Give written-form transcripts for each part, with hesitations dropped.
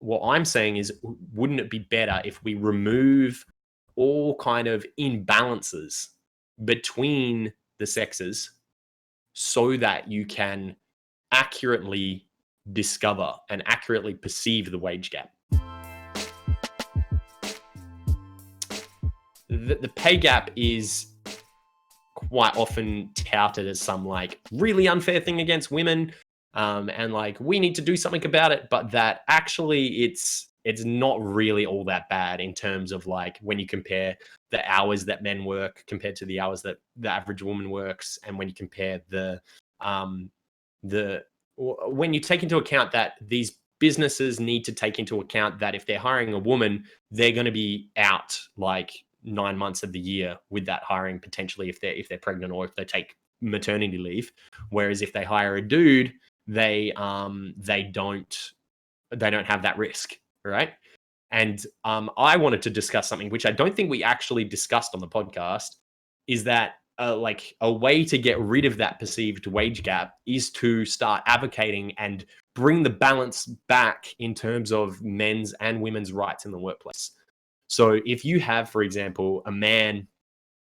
what I'm saying is, wouldn't it be better if we remove all kind of imbalances between the sexes so that you can accurately discover and accurately perceive the wage gap? The pay gap is quite often touted as some like really unfair thing against women, and like we need to do something about it, but that actually it's not really all that bad in terms of like when you compare the hours that men work compared to the hours that the average woman works, and when you compare the when you take into account that these businesses need to take into account that if they're hiring a woman, they're going to be out like 9 months of the year with that hiring, potentially if they're pregnant or if they take maternity leave. Whereas if they hire a dude, they don't have that risk, right? And I wanted to discuss something which I don't think we actually discussed on the podcast, is that like a way to get rid of that perceived wage gap is to start advocating and bring the balance back in terms of men's and women's rights in the workplace. So if you have, for example, a man,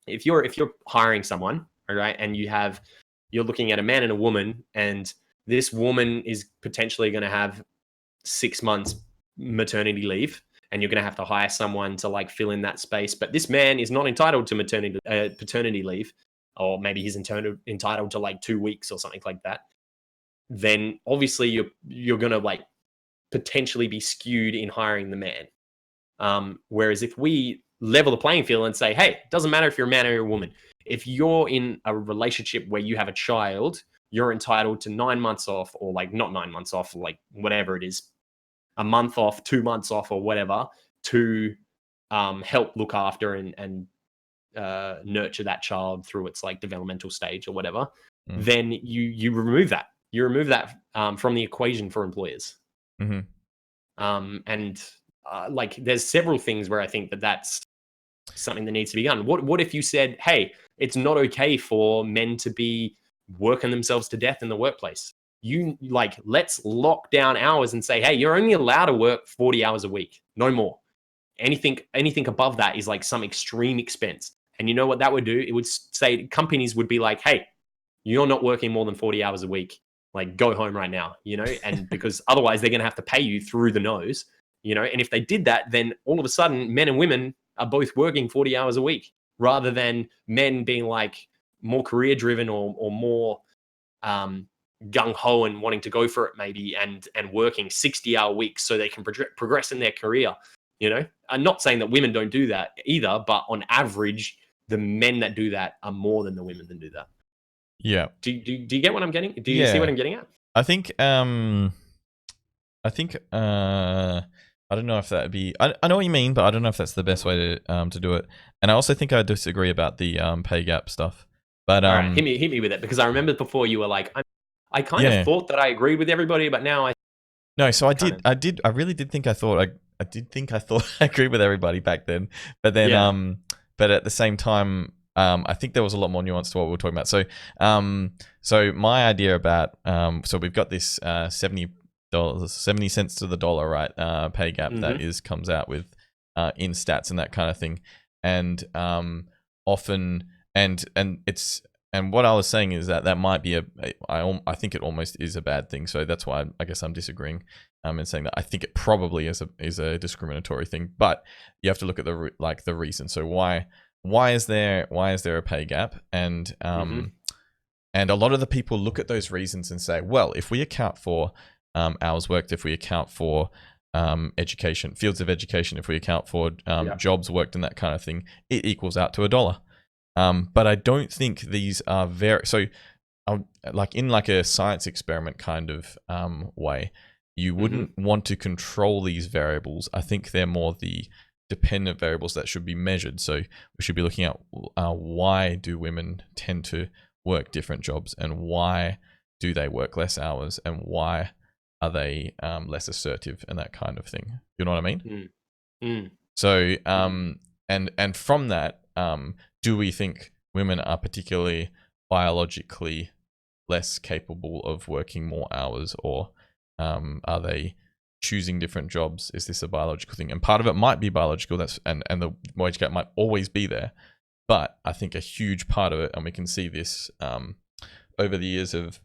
if you're hiring someone, all right, and you're looking at a man and a woman, and this woman is potentially going to have 6 months maternity leave, and you're going to have to hire someone to like fill in that space, but this man is not entitled to paternity leave, or maybe he's entitled to like 2 weeks or something like that. Then obviously you're going to like potentially be skewed in hiring the man. Whereas if we level the playing field and say, hey, it doesn't matter if you're a man or you're a woman. If you're in a relationship where you have a child, you're entitled to 9 months off, or like not 9 months off, like whatever it is, a month off, 2 months off, or whatever, to help look after and nurture that child through its like developmental stage or whatever. Then you remove that. You remove that from the equation for employers. And like there's several things where I think that that's something that needs to be done. What if you said, hey, it's not okay for men to be working themselves to death in the workplace? You like, let's lock down hours and say, hey, you're only allowed to work 40 hours a week, no more. Anything above that is like some extreme expense. And you know what that would do? It would say, companies would be like, hey, you're not working more than 40 hours a week. Like, go home right now, you know? And because otherwise they're going to have to pay you through the nose, you know? And if they did that, then all of a sudden men and women are both working 40 hours a week, rather than men being like more career driven or more gung-ho and wanting to go for it maybe, and working 60-hour weeks so they can progress in their career, you know? I'm not saying that women don't do that either, but on average, the men that do that are more than the women that do that. Yeah. Do you get what I'm getting? Do you see what I'm getting at? I think I don't know if that would be. I know what you mean, but I don't know if that's the best way to do it. And I also think I disagree about the pay gap stuff. But all right, hit me with it, because I remember before you were like, I kind of thought that I agreed with everybody, but now I really did think I thought I agreed with everybody back then. But then but at the same time, I think there was a lot more nuance to what we were talking about. So my idea about so we've got this $70 cents to the dollar, right? Pay gap that comes out with in stats and that kind of thing, and often and what I was saying is that might be I think it almost is a bad thing. So that's why I guess I'm disagreeing and saying that I think it probably is a discriminatory thing. But you have to look at the reason. So why is there a pay gap? And and a lot of the people look at those reasons and say, well, if we account for hours worked, if we account for education, fields of education, if we account for jobs worked and that kind of thing, it equals out to $1. But I don't think these are like in like a science experiment kind of way, you wouldn't want to control these variables. I think they're more the dependent variables that should be measured. So we should be looking at why do women tend to work different jobs, and why do they work less hours, and why are they less assertive, and that kind of thing. You know what I mean? So and from that, do we think women are particularly biologically less capable of working more hours, or are they choosing different jobs, is this a biological thing? And part of it might be biological. And the wage gap might always be there. But I think a huge part of it, and we can see this over the years of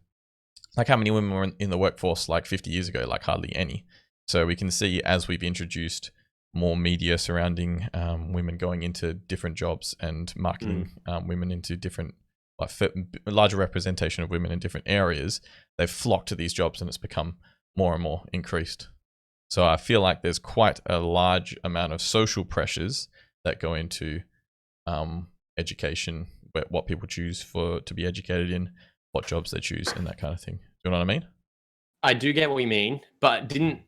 like how many women were in the workforce like 50 years ago, like hardly any. So we can see as we've introduced more media surrounding women going into different jobs and marketing women into different, like larger representation of women in different areas, they've flocked to these jobs and it's become more and more increased. So I feel like there's quite a large amount of social pressures that go into education, what people choose to be educated in, what jobs they choose, and that kind of thing. Do you know what I mean? I do get what you mean, but didn't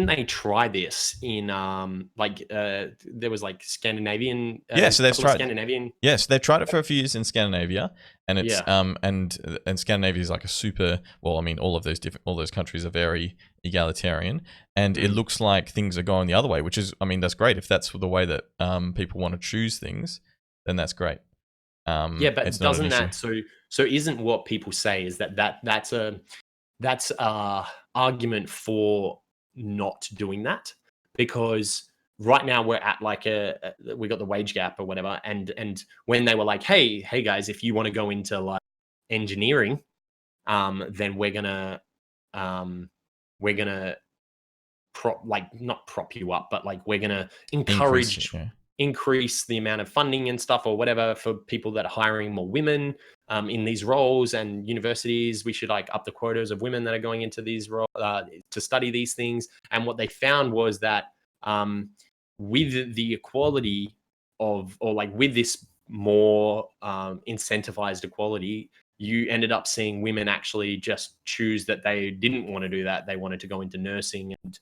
they try this in there was like Scandinavian? So they've tried Scandinavian. Yes, they've tried it for a few years in Scandinavia, and it's Yeah. and Scandinavia is like a super, well, I mean, all those countries are very egalitarian, and it looks like things are going the other way, which is, I mean, that's great. If that's the way that people want to choose things, then that's great. Yeah, but it's not an doesn't issue. that so isn't what people say is that's a argument for not doing that, because right now we're at like we got the wage gap or whatever, and when they were like, hey guys, if you want to go into like engineering, then we're gonna not prop you up, but like we're gonna encourage increase the amount of funding and stuff or whatever for people that are hiring more women in these roles, and universities, we should like up the quotas of women that are going into these roles to study these things. And what they found was that with the equality of, or like with this more incentivized equality, you ended up seeing women actually just choose that they didn't want to do that. They wanted to go into nursing, and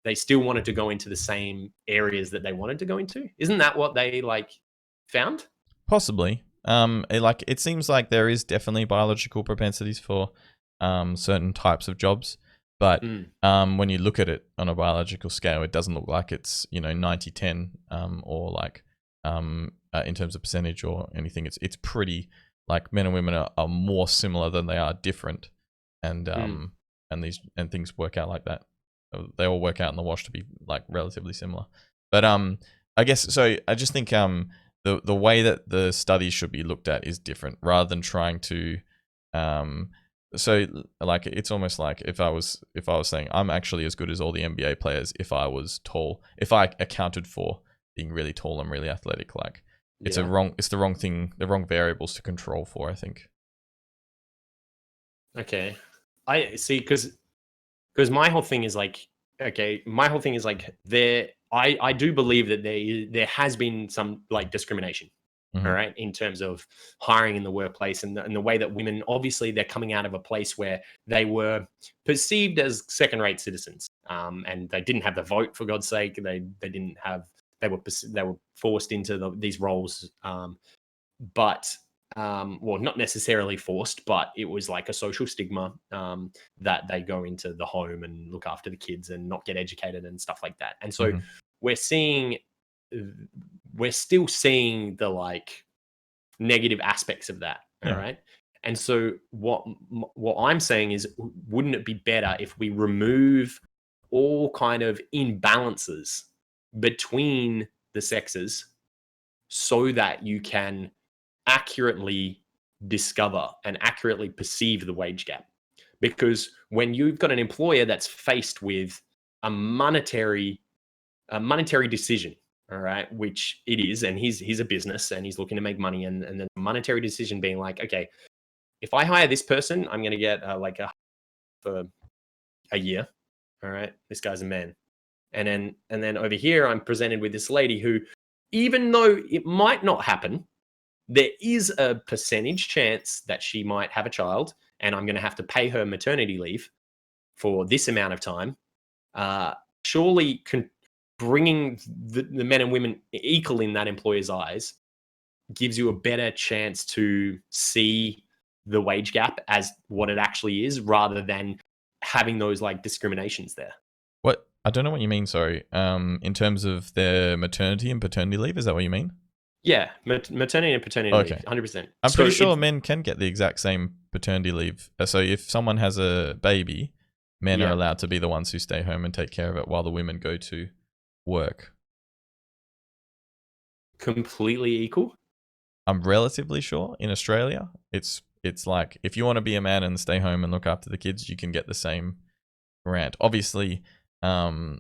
they still wanted to go into the same areas that they wanted to go into. Isn't that what they like found? Possibly. It seems like there is definitely biological propensities for certain types of jobs, but when you look at it on a biological scale, it doesn't look like it's 90-10 or like in terms of percentage or anything. It's pretty like men and women are more similar than they are different, and things work out like that. They all work out in the wash to be like relatively similar. But I guess so. I just think the way that the studies should be looked at is different, rather than trying to so like it's almost like if I was saying I'm actually as good as all the NBA players if I was tall, if I accounted for being really tall and really athletic, like it's the wrong thing, the wrong variables to control for, I think. Okay. I see, because my whole thing is like, I do believe that there has been some like discrimination, all right, in terms of hiring in the workplace, and the way that women, obviously they're coming out of a place where they were perceived as second-rate citizens, and they didn't have the vote, for God's sake. They were forced into these roles, but well, not necessarily forced, but it was like a social stigma that they go into the home and look after the kids and not get educated and stuff like that. And so we're still seeing the like negative aspects of that. All right. And so what I'm saying is, wouldn't it be better if we remove all kind of imbalances between the sexes so that you can accurately discover and accurately perceive the wage gap? Because when you've got an employer that's faced with a monetary decision, all right, which it is, and he's a business and he's looking to make money, and then the monetary decision being like, okay, if I hire this person, I'm going to get for a year, all right, this guy's a man, and then over here I'm presented with this lady who, even though it might not happen, there is a percentage chance that she might have a child, and I'm going to have to pay her maternity leave for this amount of time. Surely bringing the men and women equal in that employer's eyes gives you a better chance to see the wage gap as what it actually is, rather than having those like discriminations there. What? I don't know what you mean, sorry. In terms of their maternity and paternity leave, is that what you mean? Yeah, maternity and paternity leave, 100%. I'm pretty sure men can get the exact same paternity leave. So if someone has a baby, men are Yeah. allowed to be the ones who stay home and take care of it while the women go to work. Completely equal. I'm relatively sure in Australia, it's like if you want to be a man and stay home and look after the kids, you can get the same grant. Obviously, for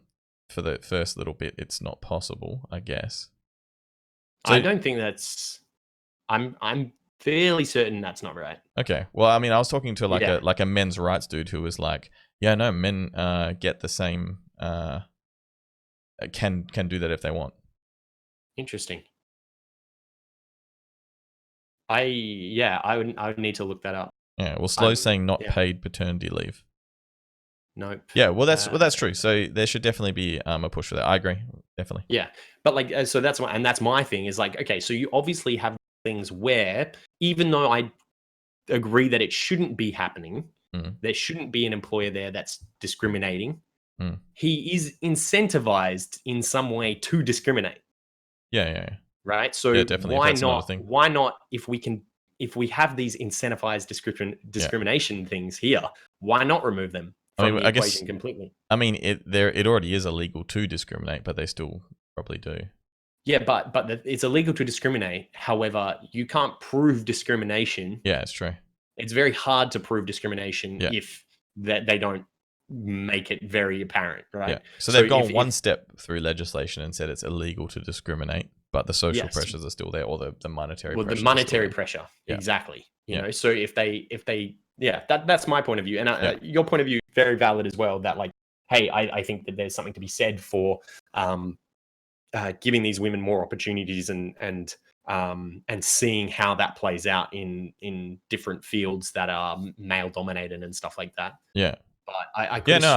the first little bit, it's not possible, I guess. So, I don't think that's. I'm fairly certain that's not right. okay. Well, I mean, I was talking to Yeah. like a men's rights dude who was like, "Yeah, no, men get the same can do that if they want." Interesting. I would need to look that up. Yeah. Well, Slow's saying not Yeah. paid paternity leave. Nope. Yeah. Well, that's true. So there should definitely be a push for that. I agree. Definitely. Yeah, but like, so that's my thing is like, okay, so you obviously have things where even though I agree that it shouldn't be happening, Mm. there shouldn't be an employer there that's discriminating. Mm. He is incentivized in some way to discriminate. Yeah. Right. So Yeah, definitely. If that's not a thing. Why not? If we have these incentivized discrimination things here, why not remove them from the equation completely? I mean, it already is illegal to discriminate, but they still probably do. Yeah, but it's illegal to discriminate. However, you can't prove discrimination. Yeah, it's true. It's very hard to prove discrimination Yeah. if that they don't make it very apparent, right? Yeah. So they've gone one step through legislation and said it's illegal to discriminate, but the social pressures are still there, or the monetary pressure. The monetary pressure, exactly. You know, so if they that's my point of view, and your point of view very valid as well. That like, hey, I think that there's something to be said for giving these women more opportunities and seeing how that plays out in different fields that are male dominated and stuff like that. Yeah. But I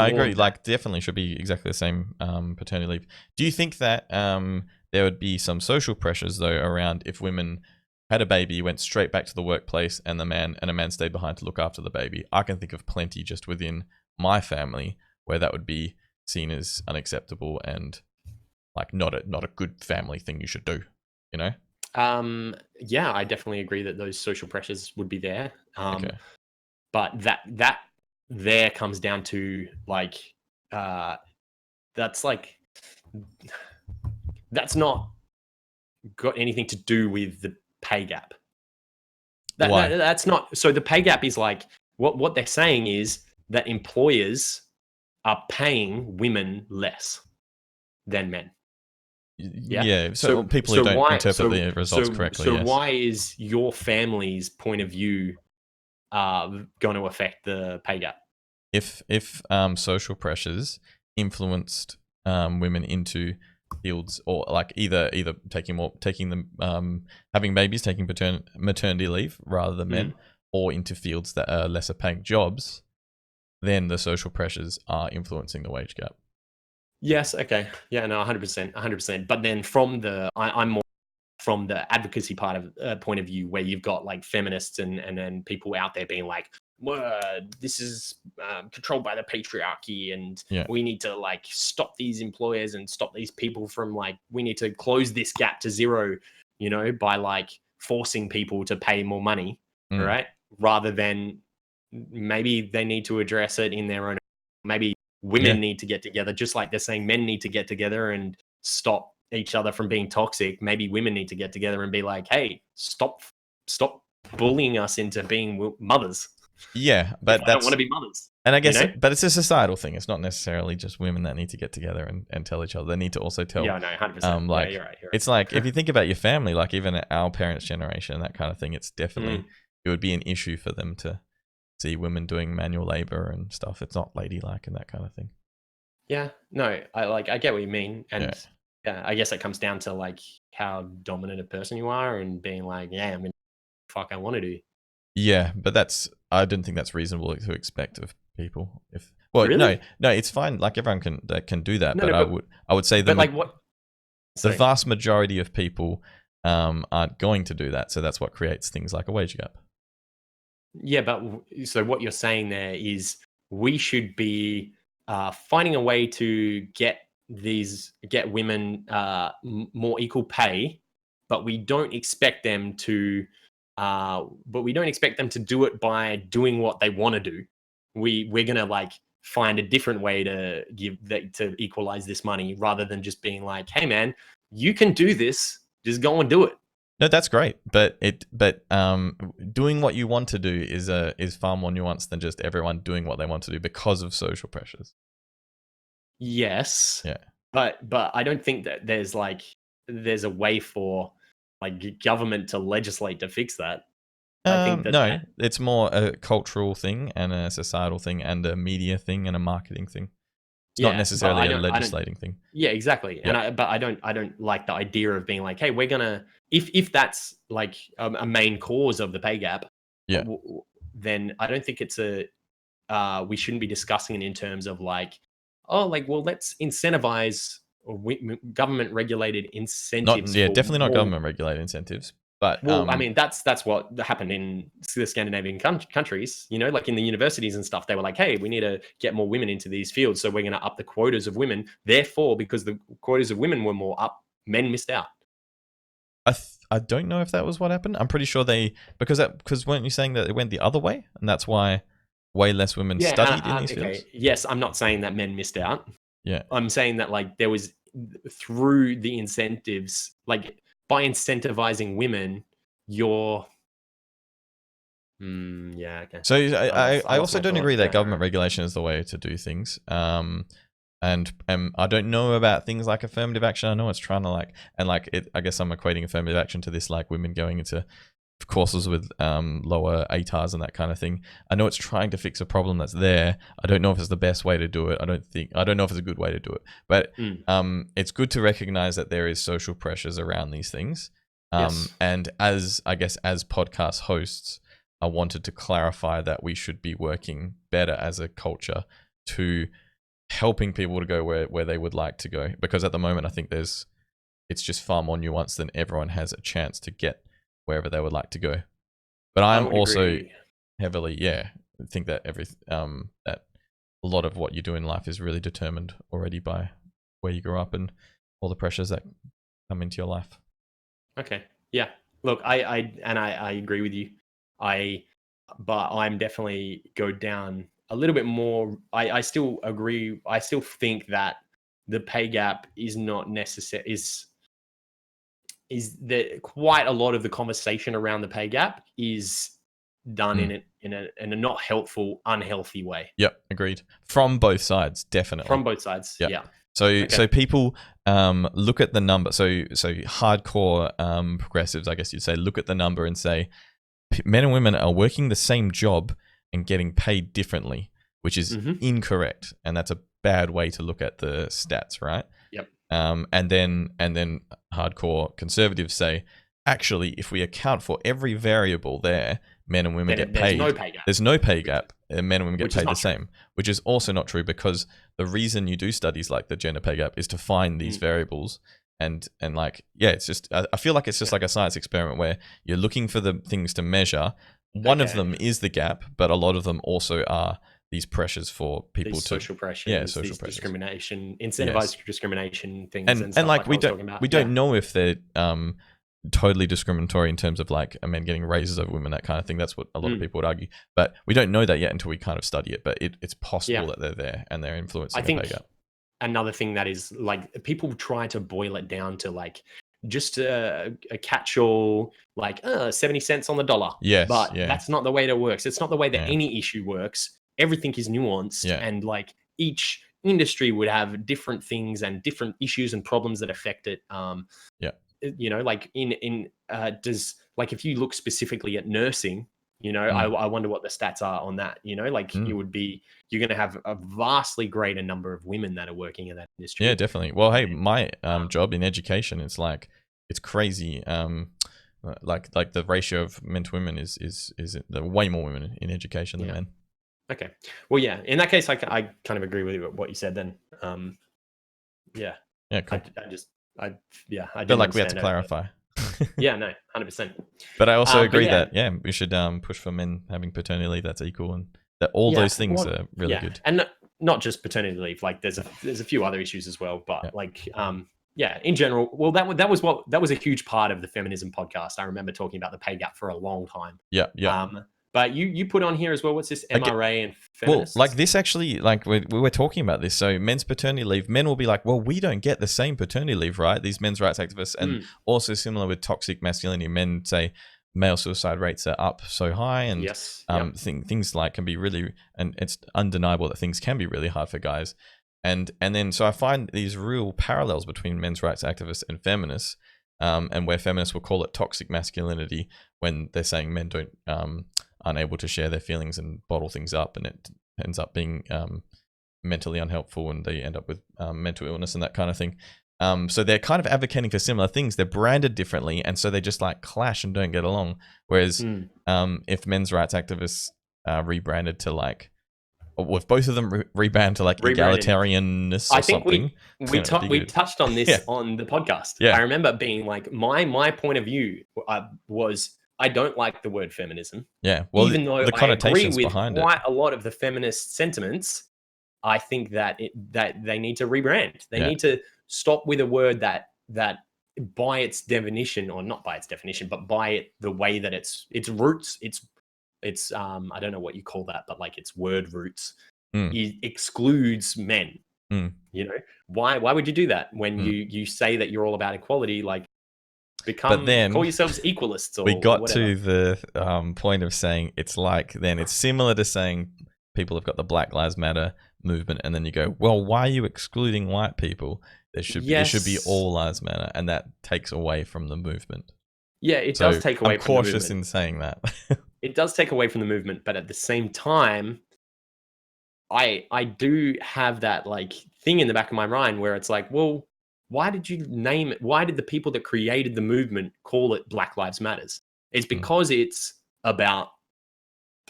agree. Like, definitely should be exactly the same paternity leave. Do you think that there would be some social pressures though around if women had a baby, went straight back to the workplace, and a man stayed behind to look after the baby? I can think of plenty just within my family where that would be seen as unacceptable and like not a good family thing you should do, you know? Yeah, I definitely agree that those social pressures would be there. Okay. But that there comes down to like that's not got anything to do with the pay gap. That's not. So the pay gap is like what they're saying is that employers are paying women less than men. Yeah. So people who don't interpret the results correctly. So why is your family's point of view going to affect the pay gap? If social pressures influenced women into fields, or like either taking them having babies, taking maternity leave rather than men, or into fields that are lesser paying jobs, then the social pressures are influencing the wage gap. Yes. Okay. Yeah. No. 100%. But then I'm more from the advocacy part of point of view, where you've got like feminists and then people out there being like, well, this is controlled by the patriarchy, and we need to like stop these employers and stop these people from like, we need to close this gap to zero, you know, by like forcing people to pay more money, right? Rather than maybe they need to address it in their own. Maybe women need to get together, just like they're saying men need to get together and stop each other from being toxic. Maybe women need to get together and be like, hey, stop bullying us into being mothers. Yeah, but I don't want to be mothers. And I guess, but it's a societal thing. It's not necessarily just women that need to get together and tell each other. They need to also tell. Yeah, no, 100%. Like, you're right. It's like if you think about your family, like even our parents' generation, that kind of thing. It's definitely it would be an issue for them to see women doing manual labor and stuff. It's not ladylike and that kind of thing. Yeah, no, I get what you mean, and I guess it comes down to like how dominant a person you are and being like, yeah, I mean, fuck, I want to do. Yeah, but I didn't think that's reasonable to expect of people. Really? No, it's fine. Like everyone can do that, but I would say like what? The vast majority of people aren't going to do that, so that's what creates things like a wage gap. Yeah, but so what you're saying there is we should be finding a way to get women more equal pay, but we don't expect them to. But we don't expect them to do it by doing what they want to do. We're gonna like find a different way to to equalize this money, rather than just being like, hey man, you can do this, just go and do it. No, that's great, but doing what you want to do is far more nuanced than just everyone doing what they want to do because of social pressures. Yes. Yeah. But I don't think that there's a way for like government to legislate to fix that. I think that No, it's more a cultural thing and a societal thing and a media thing and a marketing thing. It's not necessarily a legislating thing. Yeah, exactly. Yep. And I don't like the idea of being like, hey, we're gonna, if that's like a main cause of the pay gap, Yeah. then I don't think it's we shouldn't be discussing it in terms of like, oh, like, well, let's incentivize government regulated incentives. Definitely not government regulated incentives. But well, I mean, that's what happened in the Scandinavian countries. You know, like in the universities and stuff, they were like, "Hey, we need to get more women into these fields, so we're going to up the quotas of women." Therefore, because the quotas of women were more up, men missed out. I don't know if that was what happened. I'm pretty sure because weren't you saying that it went the other way, and that's why way less women studied in these fields? Yes, I'm not saying that men missed out. Yeah, I'm saying that like there was, through the incentives, like by incentivizing women, you're yeah, okay. So I also don't agree that government regulation is the way to do things. And I don't know about things like affirmative action. I know it's trying to I guess I'm equating affirmative action to this, like women going into courses with lower ATARs and that kind of thing. I know it's trying to fix a problem that's there. I don't know if it's the best way to do it. I don't know if it's a good way to do it. But it's good to recognize that there is social pressures around these things. Yes. And as podcast hosts, I wanted to clarify that we should be working better as a culture to helping people to go where they would like to go. Because at the moment, I think it's just far more nuanced than everyone has a chance to get wherever they would like to go. But I'm also heavily, think that that a lot of what you do in life is really determined already by where you grew up and all the pressures that come into your life. Okay. Yeah. Look, I agree with you. But I'm definitely go down a little bit more. I still agree. I still think that the pay gap is not necessary. Is that quite a lot of the conversation around the pay gap is done in a not helpful, unhealthy way. Yep, agreed. From both sides, definitely. From both sides, yeah. So people look at the number. So hardcore progressives, I guess you'd say, look at the number and say men and women are working the same job and getting paid differently, which is incorrect, and that's a bad way to look at the stats, right? Yep. And then hardcore conservatives say, actually, if we account for every variable there, men and women get paid. There's no pay gap. And men and women get paid the same, which is also not true, because the reason you do studies like the gender pay gap is to find these variables. And it's just, I feel like it's just like a science experiment where you're looking for the things to measure. One of them is the gap, but a lot of them also are these pressures for people these to social pressures, social pressures, discrimination, incentivized discrimination things, and like we don't know if they're totally discriminatory in terms of like men getting raises over women, that kind of thing. That's what a lot of people would argue, but we don't know that yet until we kind of study it. But it's possible that they're there and they're influencing the pay gap. Another thing that is like, people try to boil it down to like just a catch-all, like 70 cents on the dollar. Yes, but that's not the way that works. It's not the way that any issue works. Everything is nuanced, and like each industry would have different things and different issues and problems that affect it. You know, like does, like, if you look specifically at nursing, you know, I wonder what the stats are on that. You know, like you're going to have a vastly greater number of women that are working in that industry. Yeah, definitely. Well, hey, my job in education, it's crazy. Like the ratio of men to women is way more women in education than men. Okay. Well, yeah. In that case, I kind of agree with what you said then. Yeah. Yeah. Cool. I feel like we have to clarify. Yeah, no, 100%. But I also agree that we should push for men having paternity leave that's equal, and that all those things are really good. And not just paternity leave. Like there's a few other issues as well. But in general, well, that was a huge part of the feminism podcast. I remember talking about the pay gap for a long time. Yeah. But you put on here as well. What's this MRA and feminists? Well, like this actually, like we were talking about this. So men's paternity leave, men will be like, well, we don't get the same paternity leave, right? These men's rights activists. And also similar with toxic masculinity, men say male suicide rates are up so high, and yes, things like can be really, and it's undeniable that things can be really hard for guys. And then so I find these real parallels between men's rights activists and feminists, and where feminists will call it toxic masculinity when they're saying men don't aren't able to share their feelings and bottle things up, and it ends up being mentally unhelpful, and they end up with mental illness and that kind of thing. So they're kind of advocating for similar things. They're branded differently, and so they just like clash and don't get along. Whereas if men's rights activists rebranded to like, or if both of them rebrand to like egalitarianness or something. We touched on this on the podcast. I remember being like, my point of view was, I don't like the word feminism. Yeah, well, even though the connotations I agree with behind quite a lot of the feminist sentiments, I think that they need to rebrand. They need to stop with a word that by its definition, or not by its definition, but by the way that its roots, it's I don't know what you call that, but like its word roots, it excludes men. You know, why would you do that when you say that you're all about equality? Like, call yourselves equalists. Or we got whatever. to the point of saying it's like, then it's similar to saying people have got the Black Lives Matter movement, and then you go, well, why are you excluding white people? It should be all lives matter, and that takes away from the movement. Yeah, it does take away from the movement. I'm cautious in saying that. It does take away from the movement, but at the same time, I do have that like thing in the back of my mind where it's like, well, why did you name it? Why did the people that created the movement call it Black Lives Matters? It's because it's about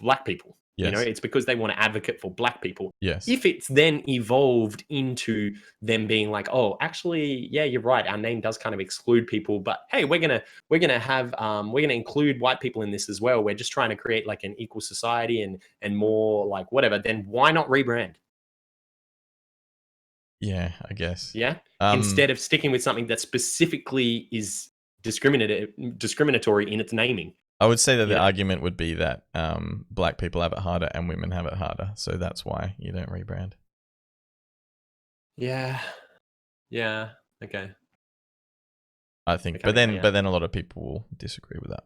black people. Yes. You know, it's because they want to advocate for black people. Yes. If it's then evolved into them being like, oh, actually, yeah, you're right, our name does kind of exclude people, but hey, we're gonna include white people in this as well. We're just trying to create like an equal society and more like whatever. Then why not rebrand? Yeah, I guess. Yeah. Instead of sticking with something that specifically is discriminatory in its naming. I would say that the argument would be that black people have it harder and women have it harder, so that's why you don't rebrand. Yeah. Okay. I think, but then a lot of people will disagree with that.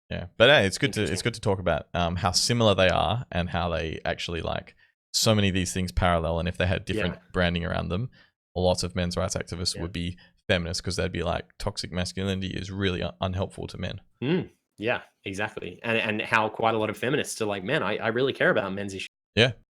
Yeah, but hey, it's good to talk about how similar they are and how they actually like so many of these things parallel. And if they had different branding around them, lots of men's rights activists would be feminists, because they'd be like, toxic masculinity is really unhelpful to men. Yeah, exactly. And how quite a lot of feminists are like, man, I really care about men's issues. Yeah.